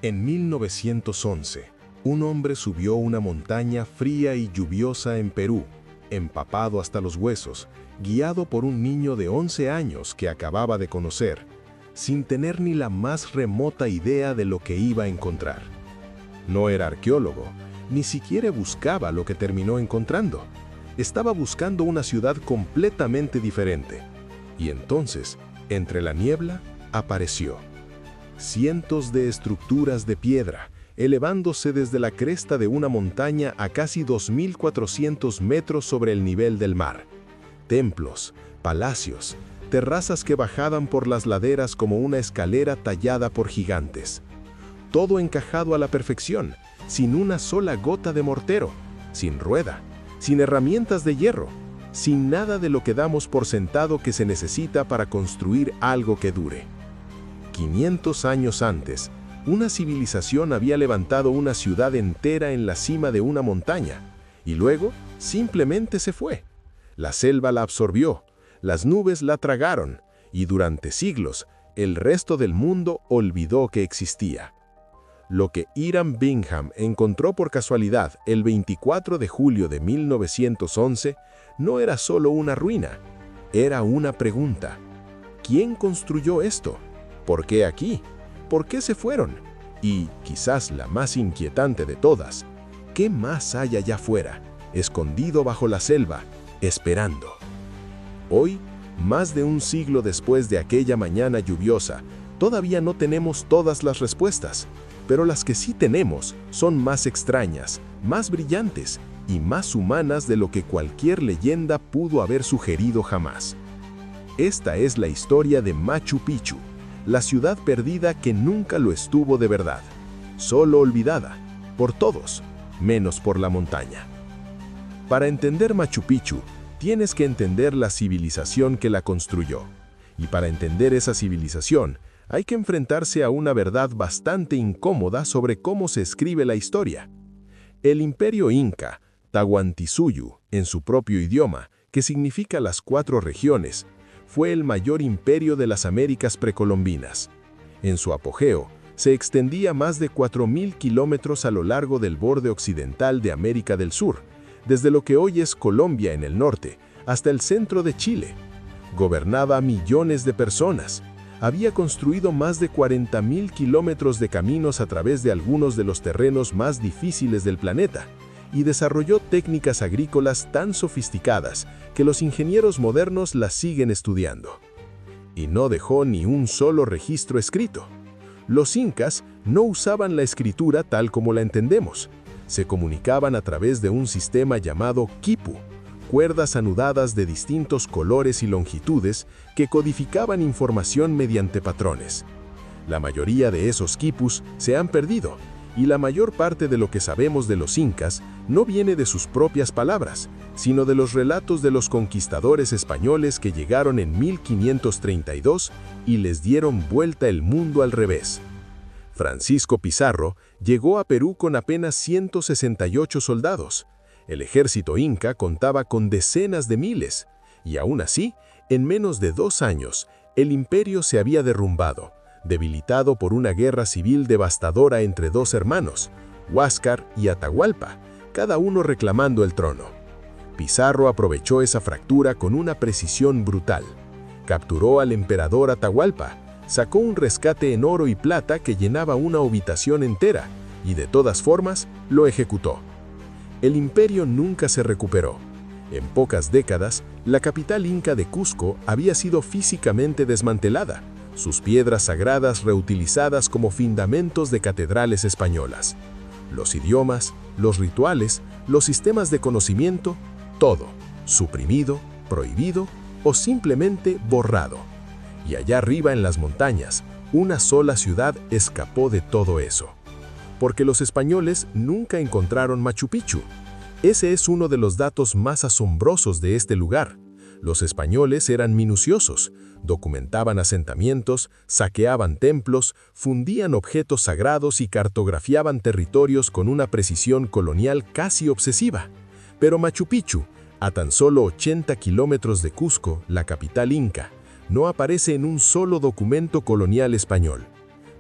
En 1911, un hombre subió una montaña fría y lluviosa en Perú, empapado hasta los huesos, guiado por un niño de 11 años que acababa de conocer, sin tener ni la más remota idea de lo que iba a encontrar. No era arqueólogo, ni siquiera buscaba lo que terminó encontrando. Estaba buscando una ciudad completamente diferente. Y entonces, entre la niebla, apareció. Cientos de estructuras de piedra, elevándose desde la cresta de una montaña a casi 2.400 metros sobre el nivel del mar. Templos, palacios, terrazas que bajaban por las laderas como una escalera tallada por gigantes. Todo encajado a la perfección, sin una sola gota de mortero, sin rueda, sin herramientas de hierro, sin nada de lo que damos por sentado que se necesita para construir algo que dure. 500 años antes, una civilización había levantado una ciudad entera en la cima de una montaña, y luego simplemente se fue. La selva la absorbió, las nubes la tragaron, y durante siglos, el resto del mundo olvidó que existía. Lo que Hiram Bingham encontró por casualidad el 24 de julio de 1911 no era solo una ruina, era una pregunta. ¿Quién construyó esto? ¿Por qué aquí? ¿Por qué se fueron? Y, quizás la más inquietante de todas, ¿qué más hay allá afuera, escondido bajo la selva, esperando? Hoy, más de un siglo después de aquella mañana lluviosa, todavía no tenemos todas las respuestas, pero las que sí tenemos son más extrañas, más brillantes y más humanas de lo que cualquier leyenda pudo haber sugerido jamás. Esta es la historia de Machu Picchu, la ciudad perdida que nunca lo estuvo de verdad, solo olvidada, por todos, menos por la montaña. Para entender Machu Picchu, tienes que entender la civilización que la construyó. Y para entender esa civilización, hay que enfrentarse a una verdad bastante incómoda sobre cómo se escribe la historia. El imperio inca, Tahuantinsuyo, en su propio idioma, que significa las 4 regiones, fue el mayor imperio de las Américas precolombinas. En su apogeo, se extendía más de 4.000 kilómetros a lo largo del borde occidental de América del Sur, desde lo que hoy es Colombia en el norte, hasta el centro de Chile. Gobernaba a millones de personas. Había construido más de 40.000 kilómetros de caminos a través de algunos de los terrenos más difíciles del planeta, y desarrolló técnicas agrícolas tan sofisticadas que los ingenieros modernos las siguen estudiando. Y no dejó ni un solo registro escrito. Los incas no usaban la escritura tal como la entendemos. Se comunicaban a través de un sistema llamado quipu, cuerdas anudadas de distintos colores y longitudes que codificaban información mediante patrones. La mayoría de esos quipus se han perdido, y la mayor parte de lo que sabemos de los incas no viene de sus propias palabras, sino de los relatos de los conquistadores españoles que llegaron en 1532 y les dieron vuelta el mundo al revés. Francisco Pizarro llegó a Perú con apenas 168 soldados. El ejército inca contaba con decenas de miles, y aún así, en menos de 2 años, el imperio se había derrumbado, debilitado por una guerra civil devastadora entre 2 hermanos, Huáscar y Atahualpa, cada uno reclamando el trono. Pizarro aprovechó esa fractura con una precisión brutal. Capturó al emperador Atahualpa, sacó un rescate en oro y plata que llenaba una habitación entera, y de todas formas, lo ejecutó. El imperio nunca se recuperó. En pocas décadas, la capital inca de Cusco había sido físicamente desmantelada, sus piedras sagradas reutilizadas como fundamentos de catedrales españolas. Los idiomas, los rituales, los sistemas de conocimiento, todo, suprimido, prohibido o simplemente borrado. Y allá arriba en las montañas, una sola ciudad escapó de todo eso. Porque los españoles nunca encontraron Machu Picchu. Ese es uno de los datos más asombrosos de este lugar. Los españoles eran minuciosos, documentaban asentamientos, saqueaban templos, fundían objetos sagrados y cartografiaban territorios con una precisión colonial casi obsesiva. Pero Machu Picchu, a tan solo 80 kilómetros de Cusco, la capital inca, no aparece en un solo documento colonial español.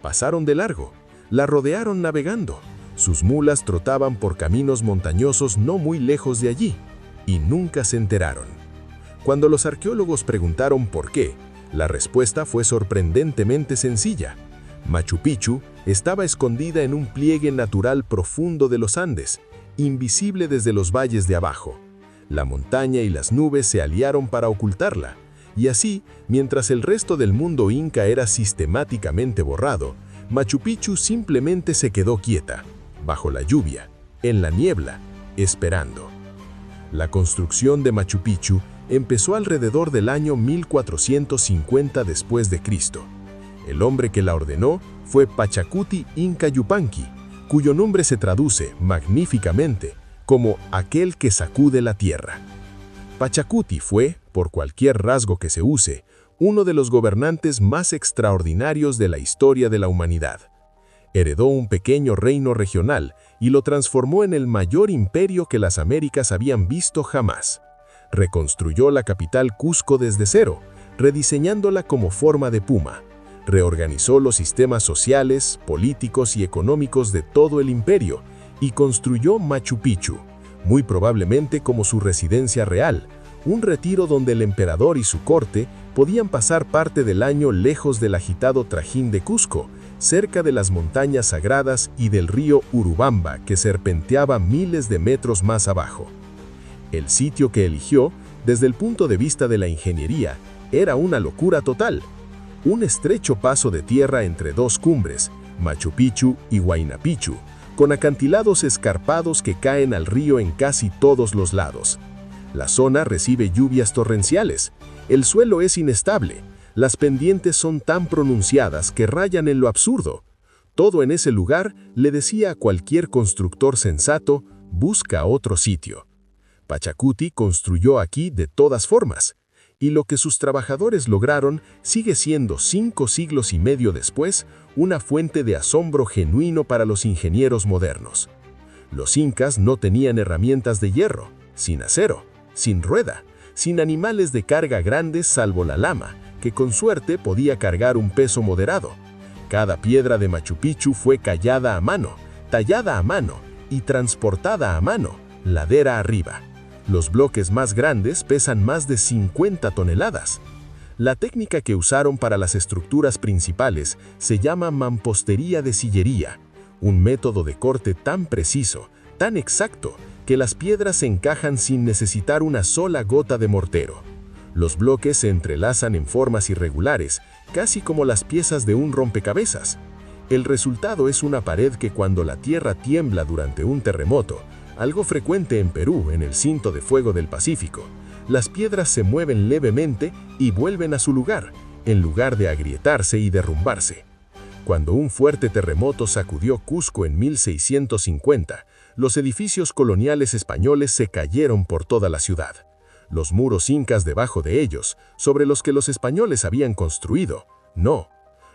Pasaron de largo. La rodearon navegando. Sus mulas trotaban por caminos montañosos no muy lejos de allí, y nunca se enteraron. Cuando los arqueólogos preguntaron por qué, la respuesta fue sorprendentemente sencilla. Machu Picchu estaba escondida en un pliegue natural profundo de los Andes, invisible desde los valles de abajo. La montaña y las nubes se aliaron para ocultarla, y así, mientras el resto del mundo inca era sistemáticamente borrado, Machu Picchu simplemente se quedó quieta, bajo la lluvia, en la niebla, esperando. La construcción de Machu Picchu empezó alrededor del año 1450 después de Cristo. El hombre que la ordenó fue Pachacuti Inca Yupanqui, cuyo nombre se traduce magníficamente como aquel que sacude la tierra. Pachacuti fue, por cualquier rasgo que se use, uno de los gobernantes más extraordinarios de la historia de la humanidad. Heredó un pequeño reino regional y lo transformó en el mayor imperio que las Américas habían visto jamás. Reconstruyó la capital Cusco desde cero, rediseñándola como forma de puma. Reorganizó los sistemas sociales, políticos y económicos de todo el imperio y construyó Machu Picchu, muy probablemente como su residencia real, un retiro donde el emperador y su corte podían pasar parte del año lejos del agitado trajín de Cusco, cerca de las montañas sagradas y del río Urubamba que serpenteaba miles de metros más abajo. El sitio que eligió, desde el punto de vista de la ingeniería, era una locura total. Un estrecho paso de tierra entre dos cumbres, Machu Picchu y Huayna Picchu, con acantilados escarpados que caen al río en casi todos los lados. La zona recibe lluvias torrenciales, el suelo es inestable, las pendientes son tan pronunciadas que rayan en lo absurdo. Todo en ese lugar le decía a cualquier constructor sensato, busca otro sitio. Pachacuti construyó aquí de todas formas, y lo que sus trabajadores lograron sigue siendo 5 siglos y medio después una fuente de asombro genuino para los ingenieros modernos. Los incas no tenían herramientas de hierro, sin acero, sin rueda, sin animales de carga grandes salvo la lama, que con suerte podía cargar un peso moderado. Cada piedra de Machu Picchu fue callada a mano, tallada a mano y transportada a mano, ladera arriba. Los bloques más grandes pesan más de 50 toneladas. La técnica que usaron para las estructuras principales se llama mampostería de sillería, un método de corte tan preciso, tan exacto, que las piedras se encajan sin necesitar una sola gota de mortero. Los bloques se entrelazan en formas irregulares, casi como las piezas de un rompecabezas. El resultado es una pared que cuando la tierra tiembla durante un terremoto, algo frecuente en Perú, en el cinto de fuego del Pacífico, las piedras se mueven levemente y vuelven a su lugar, en lugar de agrietarse y derrumbarse. Cuando un fuerte terremoto sacudió Cusco en 1650, los edificios coloniales españoles se cayeron por toda la ciudad. Los muros incas debajo de ellos, sobre los que los españoles habían construido, no.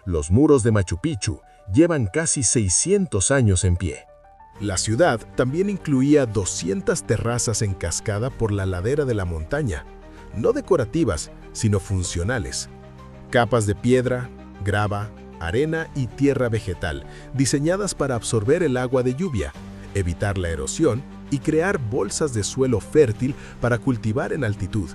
Los muros de Machu Picchu llevan casi 600 años en pie. La ciudad también incluía 200 terrazas en cascada por la ladera de la montaña, no decorativas, sino funcionales. Capas de piedra, grava, arena y tierra vegetal, diseñadas para absorber el agua de lluvia, evitar la erosión y crear bolsas de suelo fértil para cultivar en altitud.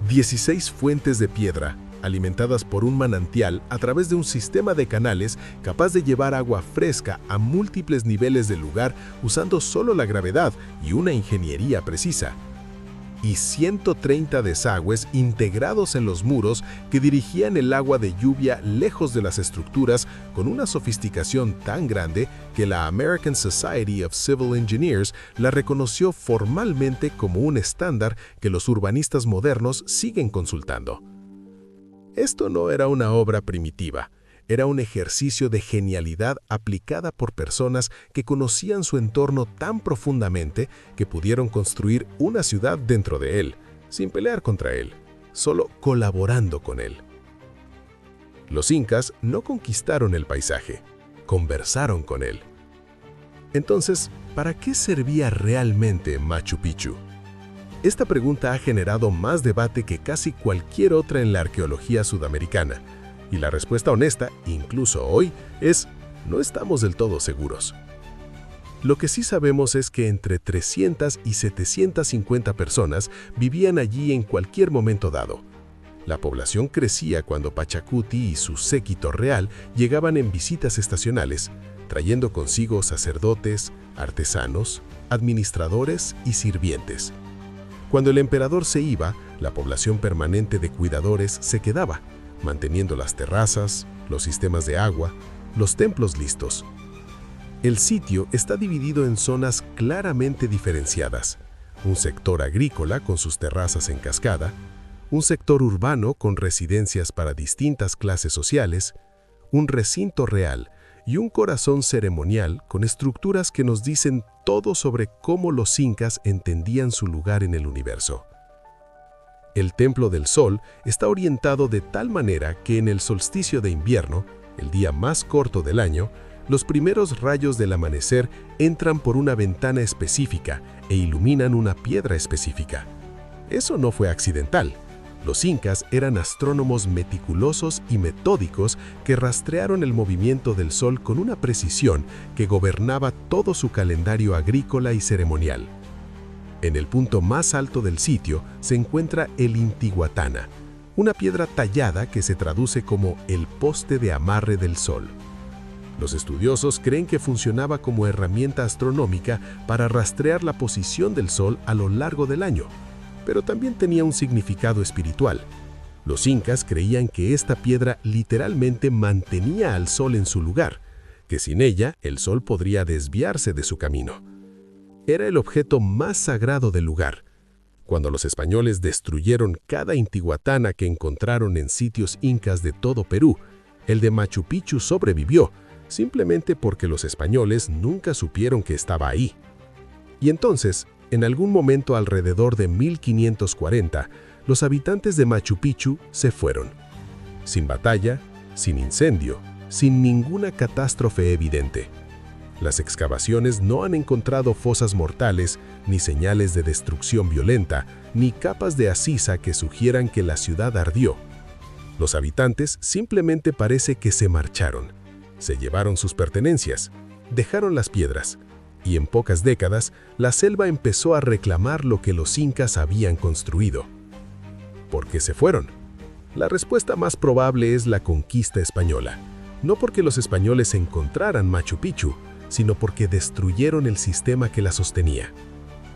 16 fuentes de piedra, alimentadas por un manantial a través de un sistema de canales capaz de llevar agua fresca a múltiples niveles del lugar usando solo la gravedad y una ingeniería precisa. Y 130 desagües integrados en los muros que dirigían el agua de lluvia lejos de las estructuras con una sofisticación tan grande que la American Society of Civil Engineers la reconoció formalmente como un estándar que los urbanistas modernos siguen consultando. Esto no era una obra primitiva, era un ejercicio de genialidad aplicada por personas que conocían su entorno tan profundamente que pudieron construir una ciudad dentro de él, sin pelear contra él, solo colaborando con él. Los incas no conquistaron el paisaje, conversaron con él. Entonces, ¿para qué servía realmente Machu Picchu? Esta pregunta ha generado más debate que casi cualquier otra en la arqueología sudamericana, y la respuesta honesta, incluso hoy, es No estamos del todo seguros. Lo que sí sabemos es que entre 300 y 750 personas vivían allí en cualquier momento dado. La población crecía cuando Pachacuti y su séquito real llegaban en visitas estacionales, trayendo consigo sacerdotes, artesanos, administradores y sirvientes. Cuando el emperador se iba, la población permanente de cuidadores se quedaba, manteniendo las terrazas, los sistemas de agua, los templos listos. El sitio está dividido en zonas claramente diferenciadas. Un sector agrícola con sus terrazas en cascada, un sector urbano con residencias para distintas clases sociales, un recinto real y un corazón ceremonial con estructuras que nos dicen todo sobre cómo los incas entendían su lugar en el universo. El Templo del Sol está orientado de tal manera que en el solsticio de invierno, el día más corto del año, los primeros rayos del amanecer entran por una ventana específica e iluminan una piedra específica. Eso no fue accidental. Los incas eran astrónomos meticulosos y metódicos que rastrearon el movimiento del sol con una precisión que gobernaba todo su calendario agrícola y ceremonial. En el punto más alto del sitio se encuentra el Intihuatana, una piedra tallada que se traduce como el poste de amarre del sol. Los estudiosos creen que funcionaba como herramienta astronómica para rastrear la posición del sol a lo largo del año, pero también tenía un significado espiritual. Los incas creían que esta piedra literalmente mantenía al sol en su lugar, que sin ella el sol podría desviarse de su camino. Era el objeto más sagrado del lugar. Cuando los españoles destruyeron cada intihuatana que encontraron en sitios incas de todo Perú, el de Machu Picchu sobrevivió, simplemente porque los españoles nunca supieron que estaba ahí. Y entonces, en algún momento alrededor de 1540, los habitantes de Machu Picchu se fueron. Sin batalla, sin incendio, sin ninguna catástrofe evidente. Las excavaciones no han encontrado fosas mortales, ni señales de destrucción violenta, ni capas de asisa que sugieran que la ciudad ardió. Los habitantes simplemente parece que se marcharon. Se llevaron sus pertenencias, dejaron las piedras, y en pocas décadas, la selva empezó a reclamar lo que los incas habían construido. ¿Por qué se fueron? La respuesta más probable es la conquista española, no porque los españoles encontraran Machu Picchu, sino porque destruyeron el sistema que la sostenía.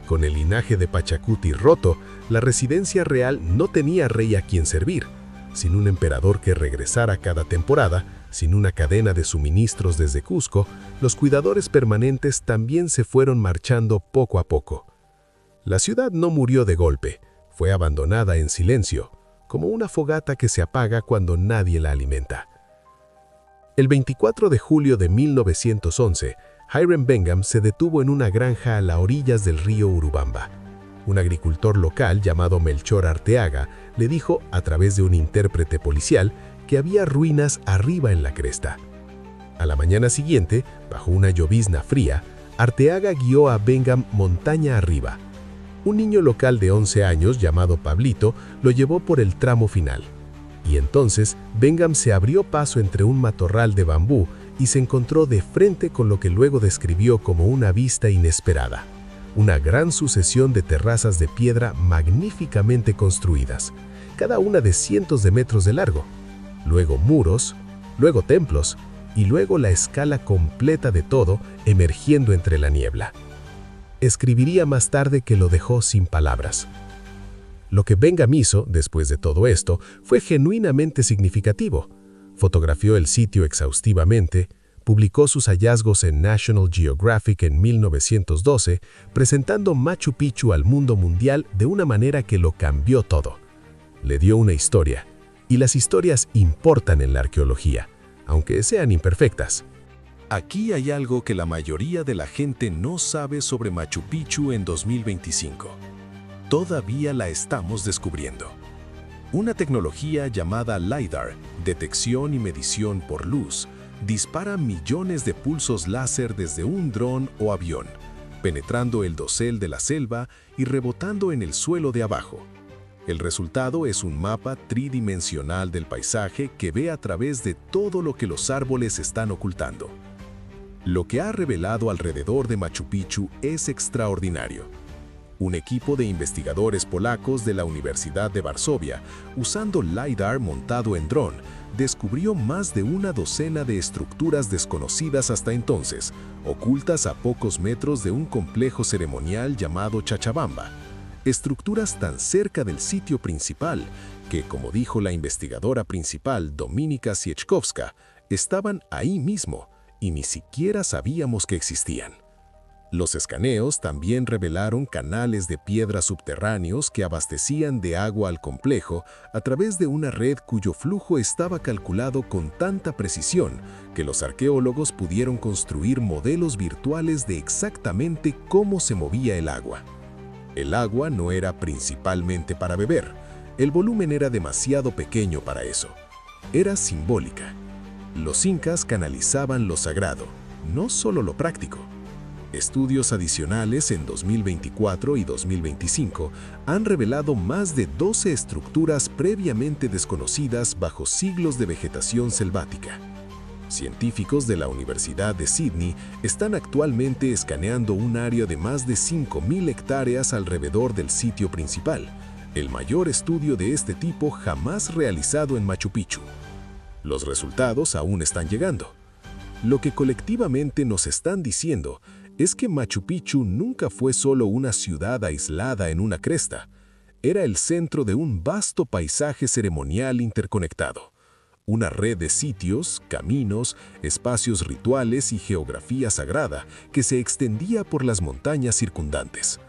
Con el linaje de Pachacuti roto, la residencia real no tenía rey a quien servir, sin un emperador que regresara cada temporada, sin una cadena de suministros desde Cusco, los cuidadores permanentes también se fueron marchando poco a poco. La ciudad no murió de golpe, fue abandonada en silencio, como una fogata que se apaga cuando nadie la alimenta. El 24 de julio de 1911, Hiram Bingham se detuvo en una granja a las orillas del río Urubamba. Un agricultor local llamado Melchor Arteaga le dijo, a través de un intérprete policial, que había ruinas arriba en la cresta. A la mañana siguiente, bajo una llovizna fría, Arteaga guió a Bingham montaña arriba. Un niño local de 11 años llamado Pablito lo llevó por el tramo final. Y entonces Bingham se abrió paso entre un matorral de bambú y se encontró de frente con lo que luego describió como una vista inesperada. Una gran sucesión de terrazas de piedra magníficamente construidas, cada una de cientos de metros de largo. Luego muros, luego templos, y luego la escala completa de todo emergiendo entre la niebla. Escribiría más tarde que lo dejó sin palabras. Lo que Bingham hizo, después de todo esto, fue genuinamente significativo. Fotografió el sitio exhaustivamente, publicó sus hallazgos en National Geographic en 1912, presentando Machu Picchu al mundo mundial de una manera que lo cambió todo. Le dio una historia, y las historias importan en la arqueología, aunque sean imperfectas. Aquí hay algo que la mayoría de la gente no sabe sobre Machu Picchu en 2025. Todavía la estamos descubriendo. Una tecnología llamada LiDAR, detección y medición por luz, dispara millones de pulsos láser desde un dron o avión, penetrando el dosel de la selva y rebotando en el suelo de abajo. El resultado es un mapa tridimensional del paisaje que ve a través de todo lo que los árboles están ocultando. Lo que ha revelado alrededor de Machu Picchu es extraordinario. Un equipo de investigadores polacos de la Universidad de Varsovia, usando LiDAR montado en dron, descubrió más de una docena de estructuras desconocidas hasta entonces, ocultas a pocos metros de un complejo ceremonial llamado Chalchabamba. Estructuras tan cerca del sitio principal que, como dijo la investigadora principal Dominika Sieczkowska, estaban ahí mismo y ni siquiera sabíamos que existían. Los escaneos también revelaron canales de piedra subterráneos que abastecían de agua al complejo a través de una red cuyo flujo estaba calculado con tanta precisión que los arqueólogos pudieron construir modelos virtuales de exactamente cómo se movía el agua. El agua no era principalmente para beber, el volumen era demasiado pequeño para eso. Era simbólica. Los incas canalizaban lo sagrado, no solo lo práctico. Estudios adicionales en 2024 y 2025 han revelado más de 12 estructuras previamente desconocidas bajo siglos de vegetación selvática. Científicos de la Universidad de Sydney están actualmente escaneando un área de más de 5.000 hectáreas alrededor del sitio principal, el mayor estudio de este tipo jamás realizado en Machu Picchu. Los resultados aún están llegando. Lo que colectivamente nos están diciendo es que Machu Picchu nunca fue solo una ciudad aislada en una cresta. Era el centro de un vasto paisaje ceremonial interconectado. Una red de sitios, caminos, espacios rituales y geografía sagrada que se extendía por las montañas circundantes.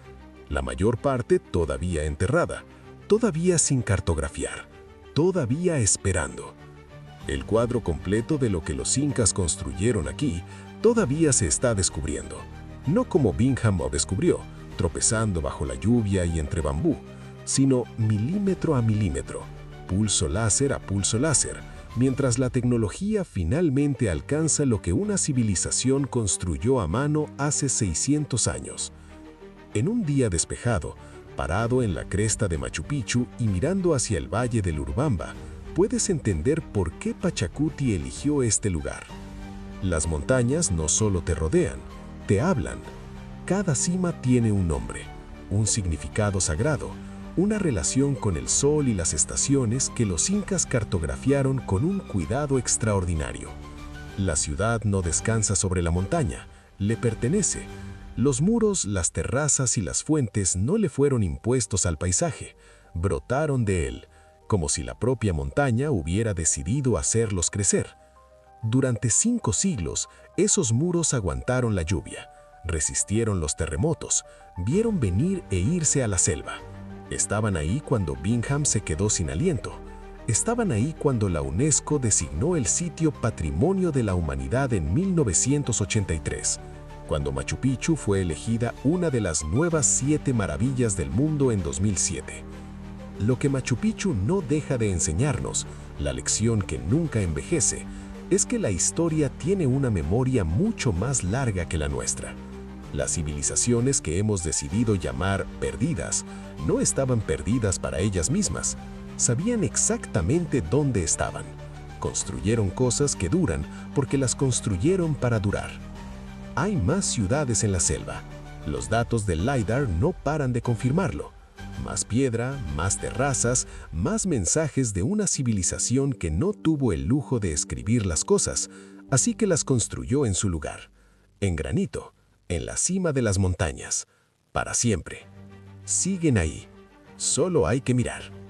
La mayor parte todavía enterrada, todavía sin cartografiar, todavía esperando. El cuadro completo de lo que los incas construyeron aquí todavía se está descubriendo. No como Bingham lo descubrió, tropezando bajo la lluvia y entre bambú, sino milímetro a milímetro, pulso láser a pulso láser, mientras la tecnología finalmente alcanza lo que una civilización construyó a mano hace 600 años. En un día despejado, parado en la cresta de Machu Picchu y mirando hacia el valle del Urubamba, puedes entender por qué Pachacuti eligió este lugar. Las montañas no solo te rodean, te hablan. Cada cima tiene un nombre, un significado sagrado, una relación con el sol y las estaciones que los incas cartografiaron con un cuidado extraordinario. La ciudad no descansa sobre la montaña, le pertenece. Los muros, las terrazas y las fuentes no le fueron impuestos al paisaje, brotaron de él, como si la propia montaña hubiera decidido hacerlos crecer. Durante 5 siglos, esos muros aguantaron la lluvia, resistieron los terremotos, vieron venir e irse a la selva. Estaban ahí cuando Bingham se quedó sin aliento. Estaban ahí cuando la UNESCO designó el sitio Patrimonio de la Humanidad en 1983, cuando Machu Picchu fue elegida una de las nuevas 7 maravillas del mundo en 2007. Lo que Machu Picchu no deja de enseñarnos, la lección que nunca envejece, es que la historia tiene una memoria mucho más larga que la nuestra. Las civilizaciones que hemos decidido llamar perdidas no estaban perdidas para ellas mismas. Sabían exactamente dónde estaban. Construyeron cosas que duran porque las construyeron para durar. Hay más ciudades en la selva. Los datos del LiDAR no paran de confirmarlo. Más piedra, más terrazas, más mensajes de una civilización que no tuvo el lujo de escribir las cosas, así que las construyó en su lugar, en granito, en la cima de las montañas, para siempre. Siguen ahí, solo hay que mirar.